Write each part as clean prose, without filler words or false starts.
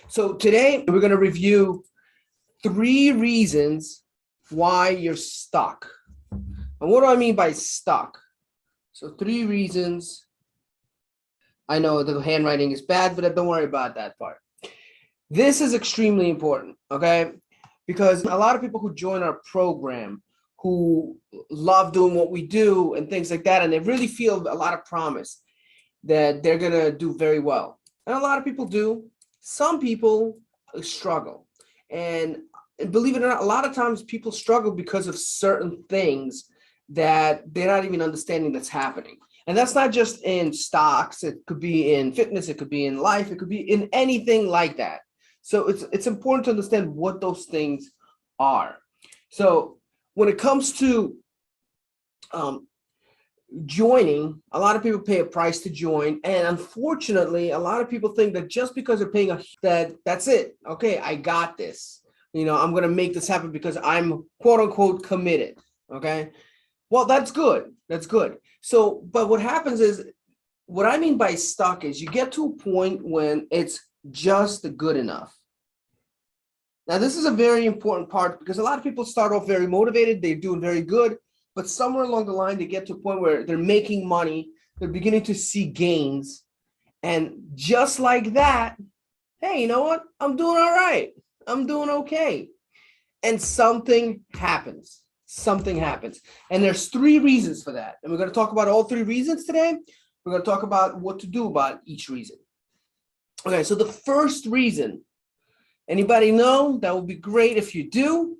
So today we're going to review 3 reasons why you're stuck. And what do I mean by stuck? So 3 reasons. I know the handwriting is bad, but don't worry about that part. This is extremely important, okay? Because a lot of people who join our program who love doing what we do and things like that, and they really feel a lot of promise that they're going to do very well. And a lot of people do. Some people struggle. And believe it or not, a lot of times people struggle because of certain things that they're not even understanding that's happening. And that's not just in stocks. It could be in fitness. It could be in life. It could be in anything like that. So it's important to understand what those things are. So when it comes to joining, a lot of people pay a price to join, and unfortunately a lot of people think that just because they're paying that's it. Okay, I got this, I'm going to make this happen because I'm quote unquote committed. Okay, well, that's good. So but what happens is, what I mean by stuck is you get to a point when it's just good enough. Now this is a very important part because a lot of people start off very motivated, they're doing very good, but somewhere along the line, they get to a point where they're making money, they're beginning to see gains. And just like that, hey, you know what? I'm doing all right. I'm doing okay. And something happens. And there's 3 reasons for that. And we're going to talk about all 3 reasons today. We're going to talk about what to do about each reason. Okay, so the first reason, anybody know? That would be great if you do.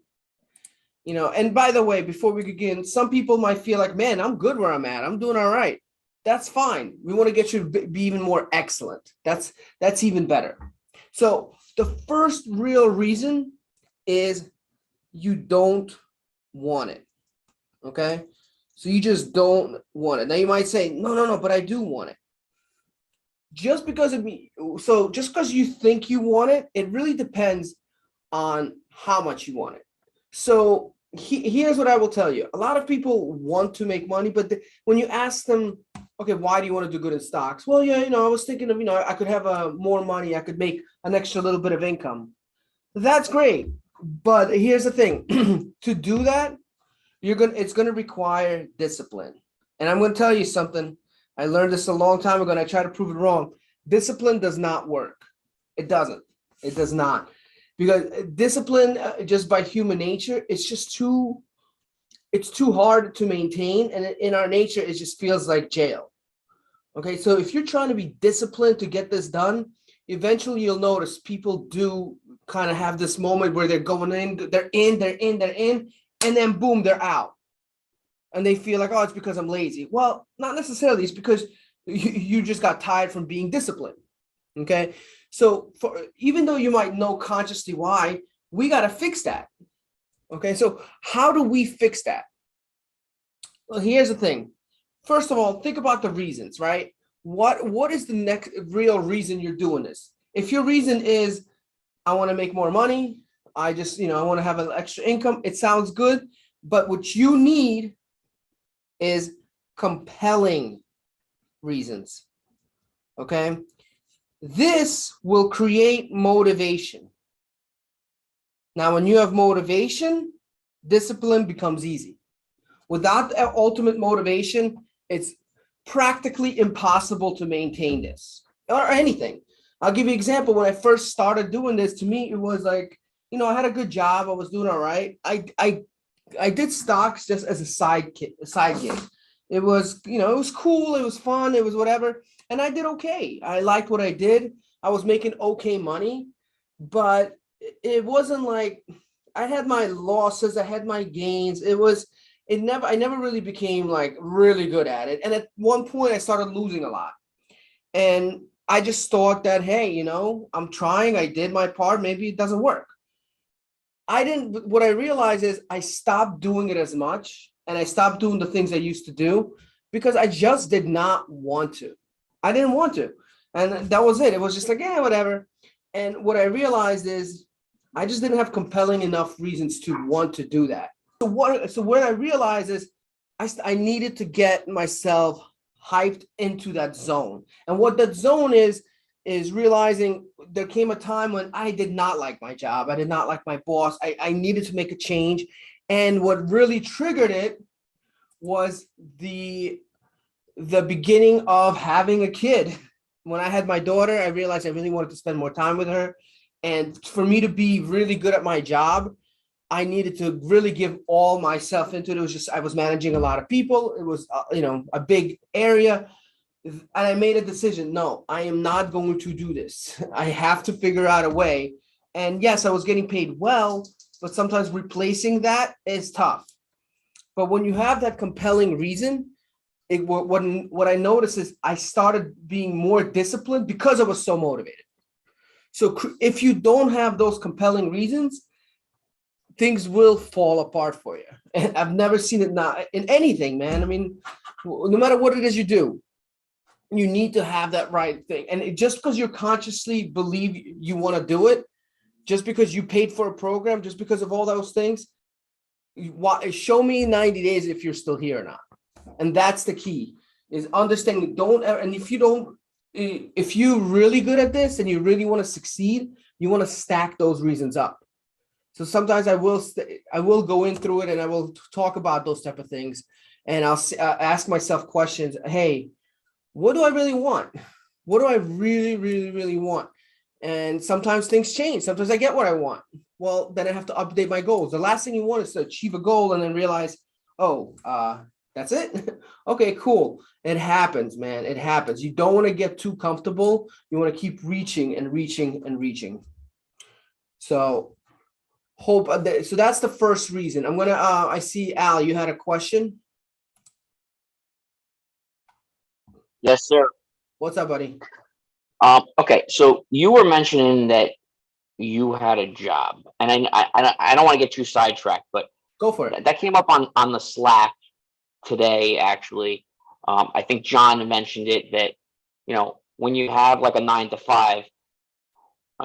And by the way, before we begin, some people might feel like, man, I'm good where I'm at. I'm doing all right. That's fine. We want to get you to be even more excellent. That's even better. So the first real reason is you don't want it. Okay. So you just don't want it. Now you might say, no, but I do want it. Just because you think you want it, it really depends on how much you want it. So here's what I will tell you. A lot of people want to make money, but when you ask them, okay, why do you want to do good in stocks? Well, yeah, I was thinking of, I could have more money. I could make an extra little bit of income. That's great. But here's the thing. To do that, it's going to require discipline. And I'm going to tell you something. I learned this a long time ago, and I try to prove it wrong. Discipline does not work. It doesn't. It does not. Because discipline, just by human nature, it's too hard to maintain. And in our nature, it just feels like jail. Okay, so if you're trying to be disciplined to get this done, eventually you'll notice people do kind of have this moment where they're going in, they're in, and then boom, they're out. And they feel like, oh, it's because I'm lazy. Well, not necessarily. It's because you just got tired from being disciplined. Okay. So even though you might know consciously why, we got to fix that. Okay. So how do we fix that? Well, here's the thing. First of all, think about the reasons, right? What is the next real reason you're doing this? If your reason is, I want to make more money, I want to have an extra income, it sounds good. But what you need is compelling reasons. Okay. This will create motivation. Now, when you have motivation, discipline becomes easy. Without ultimate motivation, it's practically impossible to maintain this or anything. I'll give you an example. When I first started doing this, to me, it was like, I had a good job. I was doing all right. I did stocks just as a side gig. It was, it was cool. It was fun. It was whatever. And I did okay. I liked what I did. I was making okay money, but it wasn't like I had my losses. I had my gains. I never really became like really good at it. And at one point I started losing a lot. And I just thought that, hey, I'm trying. I did my part. Maybe it doesn't work. What I realized is I stopped doing it as much, and I stopped doing the things I used to do because I just did not want to. I didn't want to. And that was it. It was just like, yeah, whatever. And what I realized is I just didn't have compelling enough reasons to want to do that. So what I realized is I needed to get myself hyped into that zone. And what that zone is realizing there came a time when I did not like my job. I did not like my boss. I needed to make a change. And what really triggered it was the beginning of having a kid. When I had my daughter, I realized I really wanted to spend more time with her. And for me to be really good at my job, I needed to really give all myself into it. It was just, I was managing a lot of people. It was, a big area. And I made a decision. No, I am not going to do this. I have to figure out a way. And yes, I was getting paid well, but sometimes replacing that is tough. But when you have that compelling reason, what I noticed is I started being more disciplined because I was so motivated. So if you don't have those compelling reasons, things will fall apart for you. And I've never seen it not in anything, man. I mean, no matter what it is you do, you need to have that right thing. And just because you consciously believe you want to do it, just because you paid for a program, just because of all those things, show me 90 days if you're still here or not. And that's the key, is understanding. And if you're really good at this and you really want to succeed, you want to stack those reasons up. So sometimes I will go in through it and I will talk about those type of things. And I'll ask myself questions. Hey, what do I really want? What do I really, really, really want? And sometimes things change. Sometimes I get what I want. Well, then I have to update my goals. The last thing you want is to achieve a goal and then realize, that's it. Okay, cool. It happens, man. It happens. You don't want to get too comfortable. You want to keep reaching and reaching and reaching. So so that's the first reason. I see Al, you had a question. Yes, sir. What's up, buddy? Okay, so you were mentioning that you had a job, and I don't want to get too sidetracked, but Go for it. that came up on the Slack today, actually. I think John mentioned it, that when you have like a 9 to 5,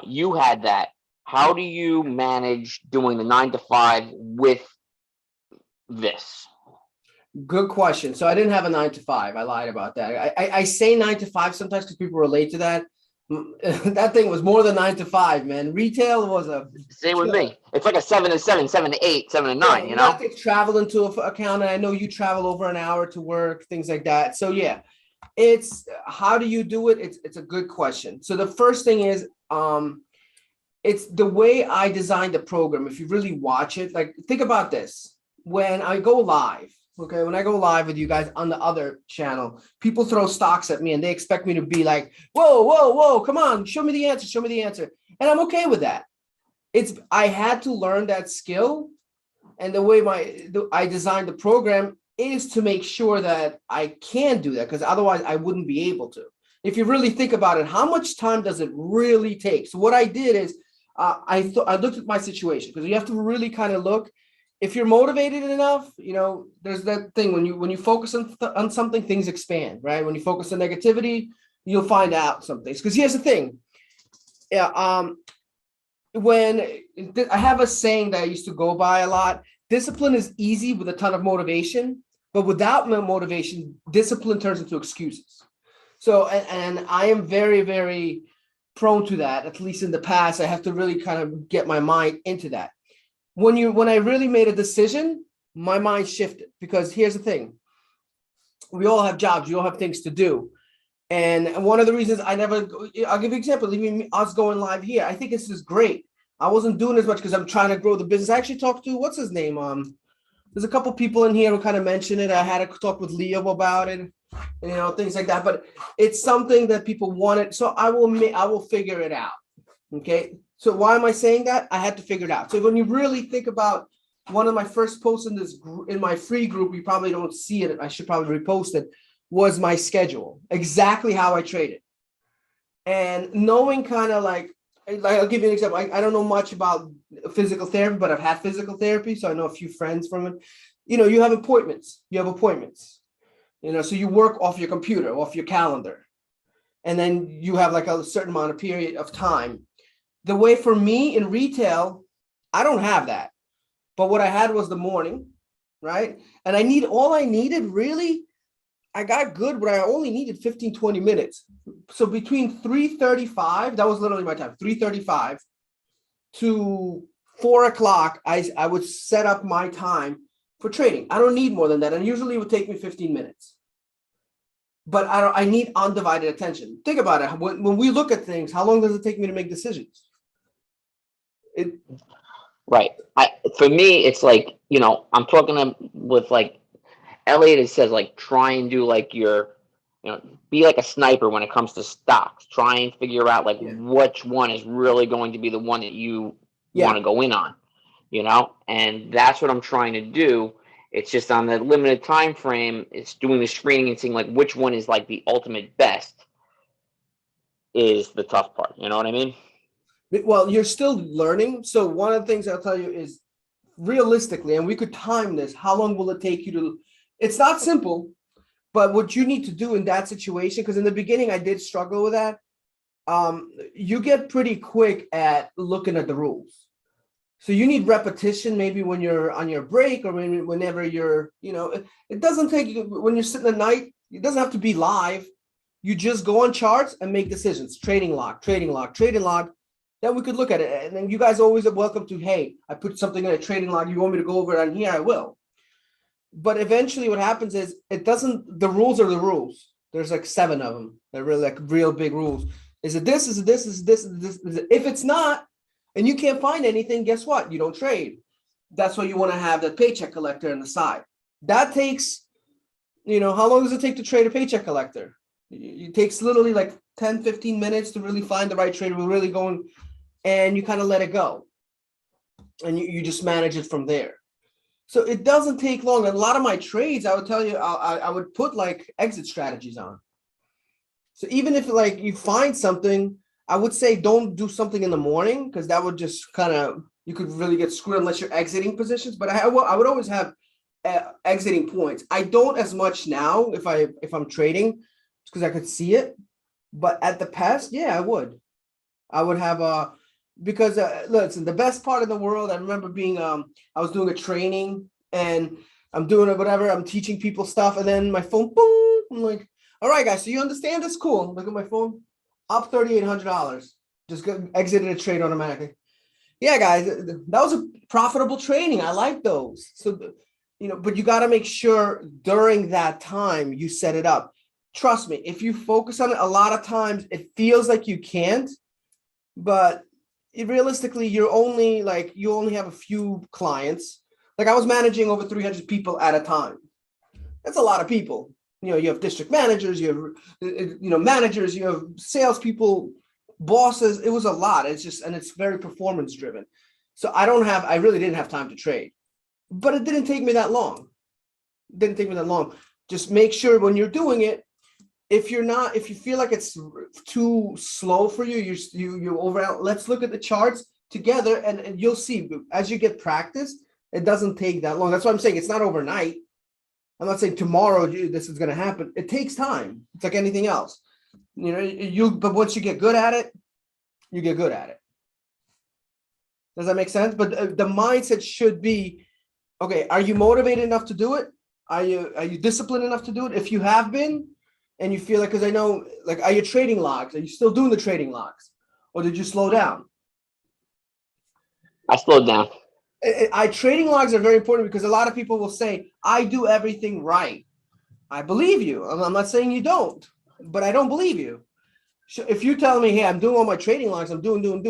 you had that. How do you manage doing the 9 to 5 with this? Good question. So I didn't have a 9 to 5. I lied about that. I say 9 to 5 sometimes because people relate to that. That thing was more than 9 to 5, man. Retail was a Same with me. It's like a 7 to 7, 7 to 8, 7 to 9. you have to travel into an account, and I know you travel over an hour to work, things like that. So yeah, it's how do you do it? It's a good question. So the first thing is, it's the way I designed the program. If you really watch it, like think about this. When I go live, okay, when I go live with you guys on the other channel, people throw stocks at me and they expect me to be like, whoa, whoa, whoa, come on, show me the answer, show me the answer. And I'm okay with that. I had to learn that skill. And the way I designed the program is to make sure that I can do that, because otherwise I wouldn't be able to. If you really think about it, how much time does it really take? So what I did is I looked at my situation, because you have to really kind of look. If you're motivated enough, there's that thing when you focus on something, things expand, right? When you focus on negativity, you'll find out some things. Because here's the thing, when I have a saying that I used to go by a lot: discipline is easy with a ton of motivation, but without motivation, discipline turns into excuses. So, and I am very, very prone to that. At least in the past, I have to really kind of get my mind into that. When I really made a decision, my mind shifted, because here's the thing: we all have jobs, we all have things to do. And one of the reasons I'll give you an example, even us going live here, I think this is great. I wasn't doing as much because I'm trying to grow the business. I actually talked to, what's his name? There's a couple people in here who kind of mentioned it. I had a talk with Leo about it, things like that. But it's something that people wanted. So I will figure it out. Okay. So why am I saying that? I had to figure it out. So when you really think about one of my first posts in my free group, you probably don't see it. I should probably repost it. Was my schedule, exactly how I traded. And knowing kind of like I'll give you an example. I don't know much about physical therapy, but I've had physical therapy, so I know a few friends from it. You have appointments. So you work off your computer, off your calendar, and then you have like a certain amount of period of time. The way for me in retail, I don't have that. But what I had was the morning, right? And all I needed really I got good, but I only needed 15, 20 minutes. So between 3:35, that was literally my time, 3:35 to 4 o'clock, I would set up my time for trading. I don't need more than that. And usually it would take me 15 minutes. But I need undivided attention. Think about it. When we look at things, how long does it take me to make decisions? Right. For me, it's like, I'm talking with like Elliot says, like, try and do like be like a sniper when it comes to stocks. Try and figure out like Yeah. which one is really going to be the one that you want Yeah. to go in on, and that's what I'm trying to do. It's just on the limited time frame. It's doing the screening and seeing like which one is like the ultimate best is the tough part. You know what I mean? Well, you're still learning. So one of the things I'll tell you is realistically, and we could time this, how long will it take you to, it's not simple, but what you need to do in that situation, because in the beginning I did struggle with that. You get pretty quick at looking at the rules. So you need repetition, maybe when you're on your break or whenever you're, it doesn't take you when you're sitting at night, it doesn't have to be live. You just go on charts and make decisions. Trading log, trading log, trading log. Then we could look at it. And then you guys always are welcome to, hey, I put something in a trading log. You want me to go over it on here? I will. But eventually what happens is the rules are the rules. There's like 7 of them. They're really like real big rules. Is it this? Is it this? Is it this? Is it this? Is it? If it's not, and you can't find anything, guess what? You don't trade. That's why you want to have the paycheck collector on the side. That takes, how long does it take to trade a paycheck collector? It takes literally like 10, 15 minutes to really find the right trade. We're really going, and you kind of let it go. And you just manage it from there. So it doesn't take long. And a lot of my trades, I would tell you, I would put like exit strategies on. So even if like you find something, I would say don't do something in the morning because that would just kind of, you could really get screwed unless you're exiting positions. But I would always have exiting points. I don't as much now if I'm trading because I could see it. But at the past, yeah, I would. I would have because listen, the best part of the world, I remember being I was doing a training and I'm doing it, whatever, I'm teaching people stuff, and then my phone, boom, I'm like, all right, guys, so you understand this? Cool. Look at my phone, up $3,800. Just exited a trade automatically. Yeah, guys, that was a profitable training. I like those. So, but you got to make sure during that time you set it up. Trust me, if you focus on it, a lot of times it feels like you can't, but realistically, you only have a few clients. Like I was managing over 300 people at a time. That's a lot of people. You have district managers, you have, managers, you have salespeople, bosses. It was a lot. It's very performance driven. So I really didn't have time to trade, but it didn't take me that long. Just make sure when you're doing it, if you feel like it's too slow for you, you over. Let's look at the charts together, and you'll see as you get practice, it doesn't take that long. That's what I'm saying. It's not overnight. I'm not saying tomorrow this is going to happen. It takes time. It's like anything else. But once you get good at it, you get good at it. Does that make sense? But the mindset should be, okay, are you motivated enough to do it? Are you disciplined enough to do it? If you have been, and you feel like, because I know, like, are you trading logs? Are you still doing the trading logs? Or did you slow down? I slowed down. Trading logs are very important because a lot of people will say, I do everything right. I believe you. I'm not saying you don't, but I don't believe you. If you tell me, hey, I'm doing all my trading logs, I'm doing,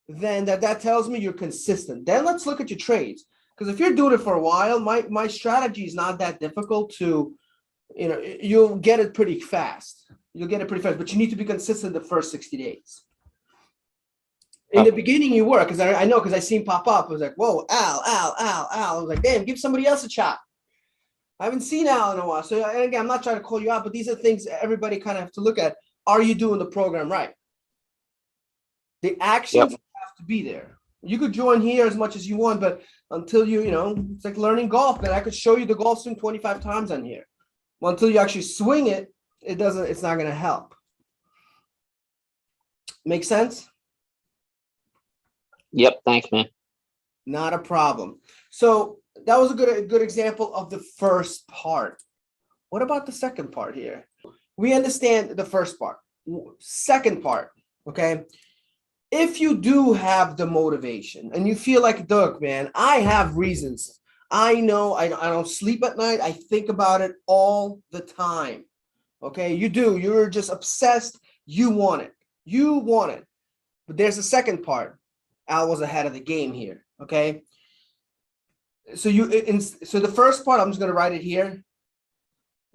then that tells me you're consistent. Then let's look at your trades. Because if you're doing it for a while, my strategy is not that difficult to, you'll get it pretty fast. But you need to be consistent the first 60 days. In the beginning, you were, because I know, because I seen pop up. I was like, whoa, Al. I was like, damn, give somebody else a shot. I haven't seen Al in a while. So again, I'm not trying to call you out, but these are things everybody kind of have to look at. Are you doing the program right? The actions have to be there. You could join here as much as you want, but until it's like learning golf, man. I could show you the golf swing 25 times on here. Well, until you actually swing it, it's not going to help. Make sense? Yep. Thanks, man. Not a problem. So that was a good example of the first part. what about the second part here? We understand the first part. Second part, okay? If you do have the motivation and you feel like, Doug, man, I have reasons. I know I don't sleep at night. I think about it all the time. Okay, you do. You're just obsessed. You want it. You want it. But there's a second part. Al was ahead of the game here. Okay. So so the first part, I'm just gonna write it here.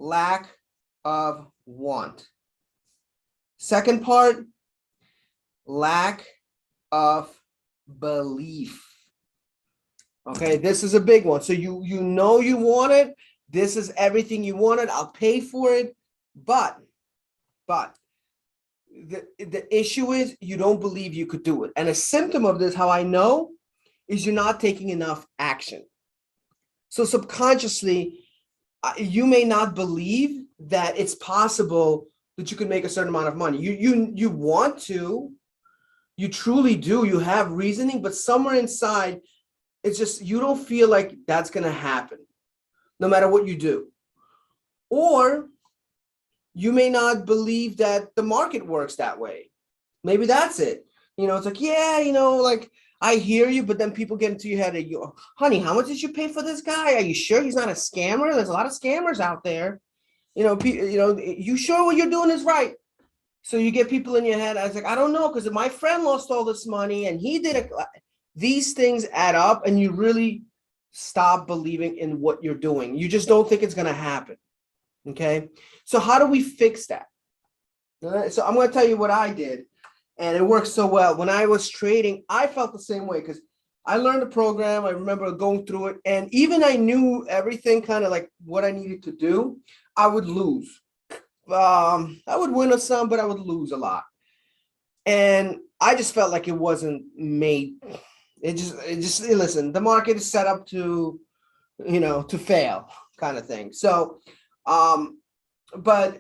Lack of want. Second part, lack of belief. Okay, this is a big one. So you know you want it. This is everything you wanted. I'll pay for it. But the issue is you don't believe you could do it. And a symptom of this, how I know, is you're not taking enough action. So subconsciously, you may not believe that it's possible that you can make a certain amount of money. You want to, you truly do, you have reasoning, but somewhere inside, it's just you don't feel like that's going to happen, no matter what you do. Or you may not believe that the market works that way. Maybe that's it. It's like, yeah, like I hear you, but then people get into your head, honey, how much did you pay for this guy? Are you sure he's not a scammer? There's a lot of scammers out there. You sure what you're doing is right? So you get people in your head. I was like, I don't know, because my friend lost all this money and he did it. These things add up and you really stop believing in what you're doing. You just don't think it's going to happen. Okay. So how do we fix that? So I'm going to tell you what I did, and it worked so well. When I was trading, I felt the same way because I learned the program. I remember going through it, and even I knew everything, kind of like what I needed to do. I would lose. I would win some, but I would lose a lot. And I just felt like it wasn't made. Listen, the market is set up to, to fail, kind of thing. So, but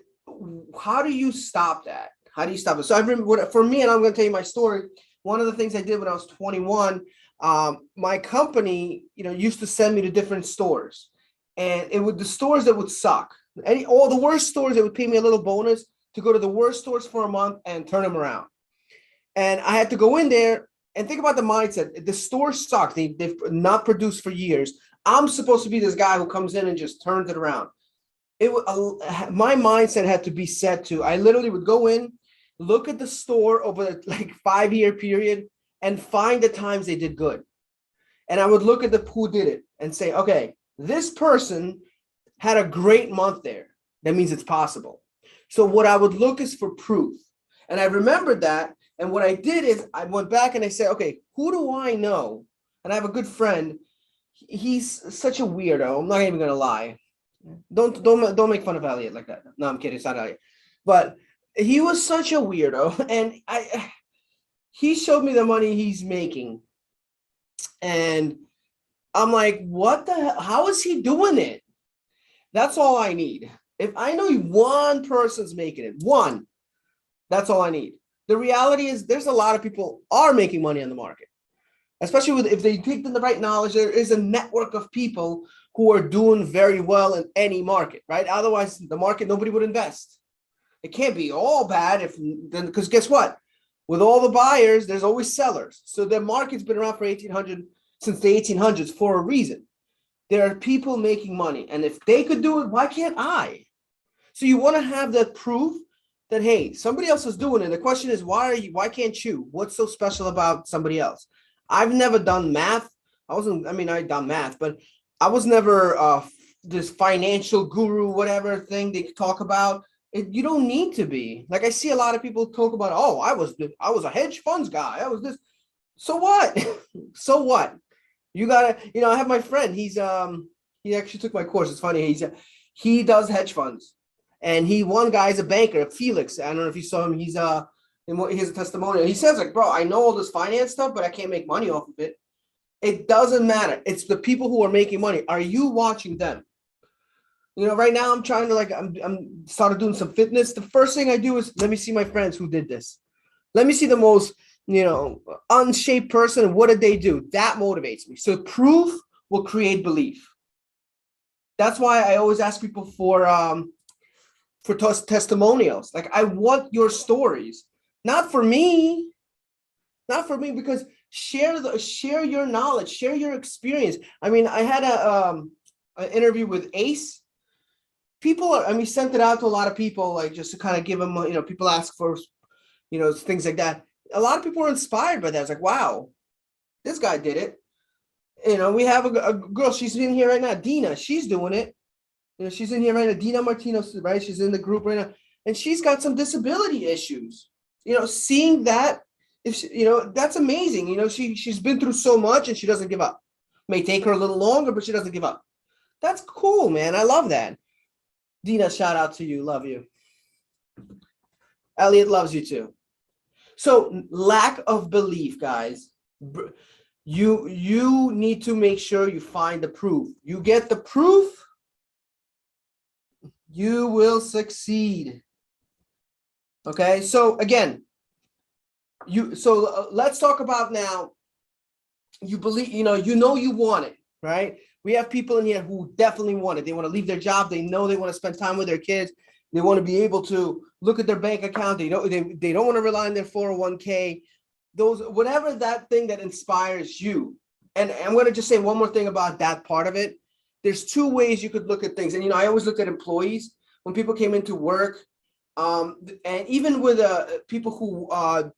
how do you stop that? How do you stop it? So I remember for me, and I'm going to tell you my story. One of the things I did when I was 21, my company, used to send me to different stores, and it would the stores that would suck. All the worst stores, they would pay me a little bonus to go to the worst stores for a month and turn them around. And I had to go in there and think about the mindset. The stores suck. They've not produced for years. I'm supposed to be this guy who comes in and just turns it around. My mindset had to be set to, I literally would go in, look at the store over like 5-year period and find the times they did good. And I would look at who did it and say, okay, this person had a great month there. That means it's possible. So what I would look is for proof. And I remembered that. And what I did is I went back and I said, okay, who do I know? And I have a good friend. He's such a weirdo. I'm not even going to lie. Don't make fun of Elliot like that. No, I'm kidding. It's not Elliot. But he was such a weirdo. And he showed me the money he's making. And I'm like, what the hell? How is he doing it? That's all I need. If I know one person's making it, one, that's all I need. The reality is there's a lot of people are making money on the market, especially if they take the right knowledge. There is a network of people who are doing very well in any market, right? Otherwise, the market, nobody would invest. It can't be all bad because guess what? With all the buyers, there's always sellers. So the market's been around since the 1800s for a reason. There are people making money, and if they could do it, why can't I? So you want to have that proof that, hey, somebody else is doing it. The question is, why can't you? What's so special about somebody else? I've never done math. I'd done math, but I was never this financial guru, whatever thing they talk about. You don't need to be. Like I see a lot of people talk about, oh, I was a hedge funds guy. I was this. So what? So what? You gotta, I have my friend. He actually took my course. It's funny. He does hedge funds. And one guy's a banker, Felix. I don't know if you saw him. He has a testimonial. He says, like, bro, I know all this finance stuff, but I can't make money off of it. It doesn't matter. It's the people who are making money. Are you watching them? Right now I'm trying to I'm started doing some fitness. The first thing I do is let me see my friends who did this. Let me see the most, unshaped person. What did they do? That motivates me. So proof will create belief. That's why I always ask people for testimonials. Like, I want your stories, not for me, because share your knowledge, share your experience. I mean, I had an interview with Ace. People are, I mean, sent it out to a lot of people, like, just to kind of give them, people ask for, things like that. A lot of people were inspired by that. It's like, wow, this guy did it. We have a girl, she's in here right now, Dina, she's doing it. She's in here right now, Dina Martinez, right? She's in the group right now, and she's got some disability issues. Seeing that, that's amazing. She's been through so much and she doesn't give up. May take her a little longer, but she doesn't give up. That's cool, man. I love that. Dina, shout out to you. Love you. Elliot loves you too. So lack of belief, guys. You need to make sure you find the proof. You get the proof, you will succeed. Okay, so again, let's talk about now. You believe, you want it, right? We have people in here who definitely want it. They want to leave their job. They know they want to spend time with their kids. They want to be able to look at their bank account. They don't want to rely on their 401k. Whatever that thing that inspires you. And I'm going to just say one more thing about that part of it. There's two ways you could look at things. And, I always looked at employees when people came into work. And even with people who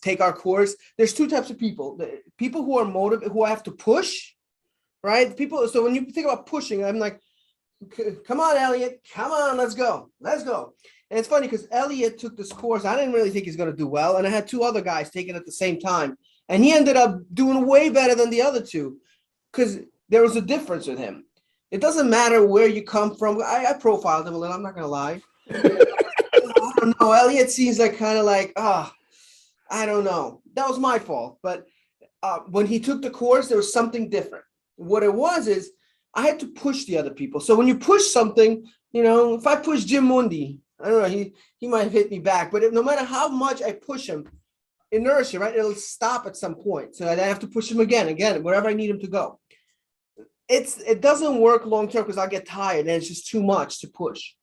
take our course, there's two types of people. The people who are motivated, who have to push, right? So when you think about pushing, I'm like, come on, Elliot, come on, let's go. And it's funny because Elliot took this course. I didn't really think he's going to do well. And I had two other guys taking it at the same time. And he ended up doing way better than the other two because there was a difference with him. It doesn't matter where you come from. I profiled him a little. I'm not going to lie. I don't know. Elliot seems like kind of like, I don't know. That was my fault. But when he took the course, there was something different. What it was is I had to push the other people. So when you push something, if I push Jim Mundy, I don't know, he might have hit me back. But no matter how much I push him, inertia, right? It'll stop at some point. So I have to push him again, wherever I need him to go. It doesn't work long term because I get tired and it's just too much to push.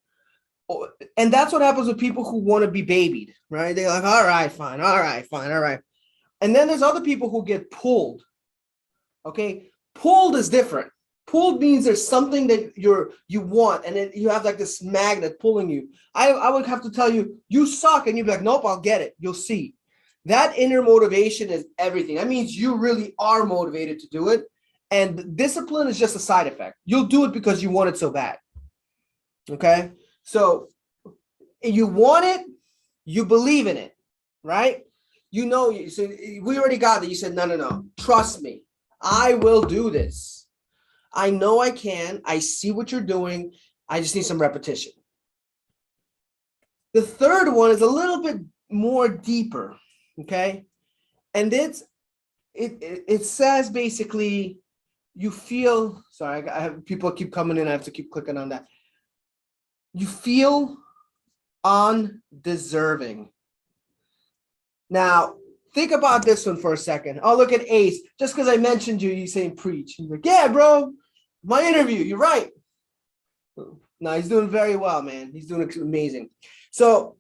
And that's what happens with people who want to be babied, right? They're like, all right, fine. And then there's other people who get pulled. Okay, pulled is different. Pulled means there's something that you want, and then you have like this magnet pulling you. I would have to tell you, you suck, and you'd be like, nope, I'll get it. You'll see. That inner motivation is everything. That means you really are motivated to do it, and discipline is just a side effect. You'll do it because you want it so bad. Okay, so you want it, you believe in it, right? So we already got that. You said, no, trust me, I will do this. I know I can. I see what you're doing. I just need some repetition. The third one is a little bit more deeper, okay? And it says basically you feel, sorry, I have people keep coming in. I have to keep clicking on that. You feel undeserving. Now, think about this one for a second. Oh, look at Ace. Just because I mentioned you, you saying preach. He's like, yeah, bro, my interview, you're right. No, he's doing very well, man. He's doing amazing. So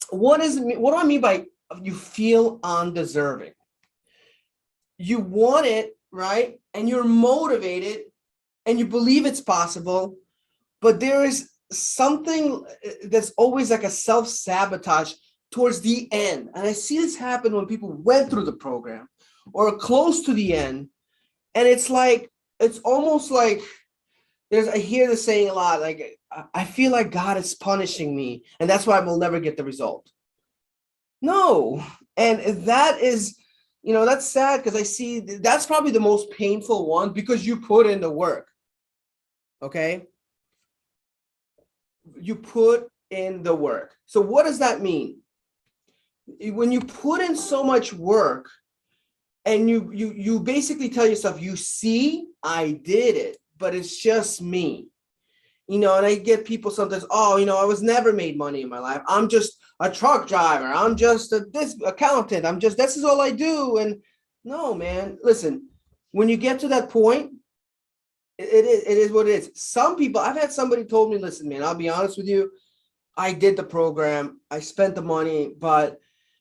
what do I mean by you feel undeserving? You want it, right? And you're motivated and you believe it's possible, but there is something that's always like a self-sabotage towards the end. And I see this happen when people went through the program or close to the end. And it's almost like I hear the saying a lot, like, I feel like God is punishing me and that's why I will never get the result. No. And that is, that's sad because I see that's probably the most painful one because you put in the work. Okay. You put in the work. So what does that mean? When you put in so much work and you basically tell yourself, you see, I did it, but it's just me. And I get people sometimes, I was never made money in my life. I'm just a truck driver. I'm just this accountant. This is all I do. And no, man, listen, when you get to that point, it is what it is. Some people, I've had somebody told me, listen, man, I'll be honest with you. I did the program. I spent the money, but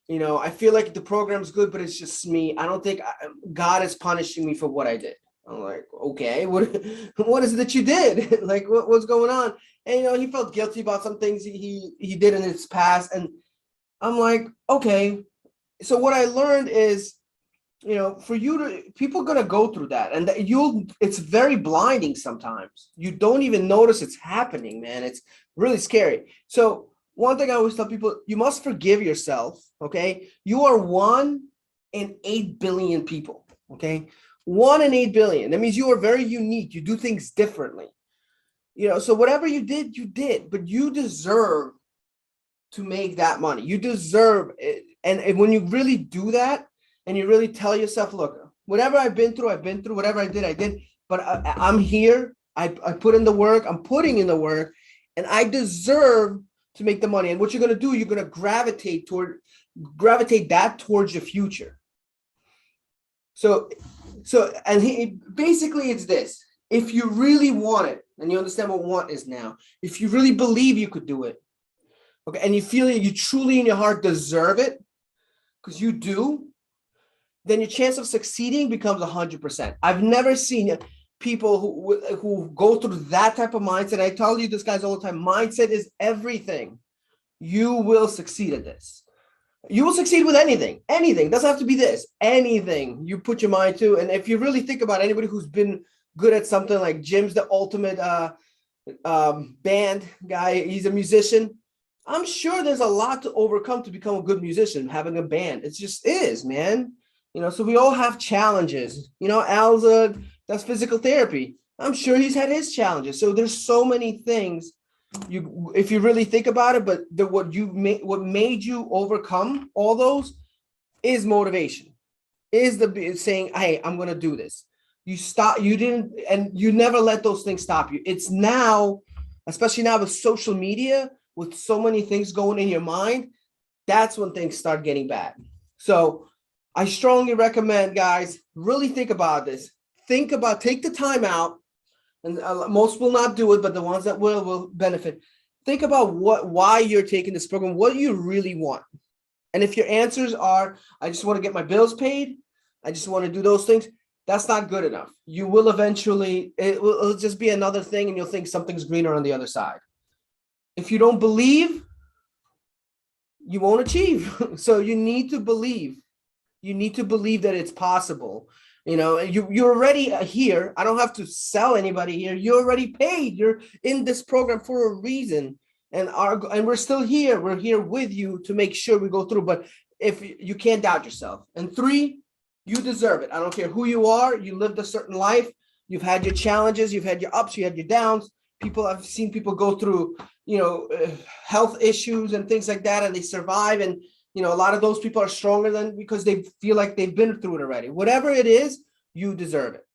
I feel like the program's good, but it's just me. I don't think God is punishing me for what I did. I'm like, okay, what is it that you did? Like, what's going on? And he felt guilty about some things he did in his past, and I'm like, okay. So what I learned is, for people are gonna go through that, and it's very blinding sometimes. You don't even notice it's happening, man. It's really scary. So one thing I always tell people, you must forgive yourself. Okay, you are 1 in 8 billion people. Okay, 1 in 8 billion. That means you are very unique. You do things differently. So whatever you did, but you deserve to make that money. You deserve it. And when you really do that, and you really tell yourself, look, whatever I've been through, whatever I did, but I'm here. I put in the work. I'm putting in the work, and I deserve to make the money. And what you're going to do, you're going to gravitate that towards your future. So basically it's this. If you really want it, and you understand what want is now, if you really believe you could do it, okay, and you feel that you truly in your heart deserve it, because you do, then your chance of succeeding becomes 100%. I've never seen people who go through that type of mindset. I tell you this, guys, all the time. Mindset is everything. You will succeed at this. You will succeed with anything. Anything. Doesn't have to be this. Anything you put your mind to. And if you really think about anybody who's been good at something, like Jim's the ultimate band guy. He's a musician. I'm sure there's a lot to overcome to become a good musician, having a band. It just is, man. So we all have challenges. Al's that's physical therapy. I'm sure he's had his challenges. So there's so many things if you really think about it, but what made you overcome all those is motivation, is the saying, hey, I'm going to do this. You didn't, and you never let those things stop you. It's now, especially now with social media, with so many things going in your mind, that's when things start getting bad. So I strongly recommend, guys, really think about this. Take the time out, and most will not do it, but the ones that will benefit. Think about why you're taking this program, what you really want. And if your answers are, I just want to get my bills paid, I just want to do those things, that's not good enough. You will eventually, it'll just be another thing, and you'll think something's greener on the other side. If you don't believe, you won't achieve. So you need to believe. You need to believe that it's possible. You're already here. I don't have to sell anybody here. You're already paid. You're in this program for a reason. And we're still here. We're here with you to make sure we go through. But if you can't doubt yourself. And 3, you deserve it. I don't care who you are. You lived a certain life. You've had your challenges. You've had your ups. You had your downs. I've seen people go through, health issues and things like that, and they survive. And a lot of those people are stronger because they feel like they've been through it already. Whatever it is, you deserve it.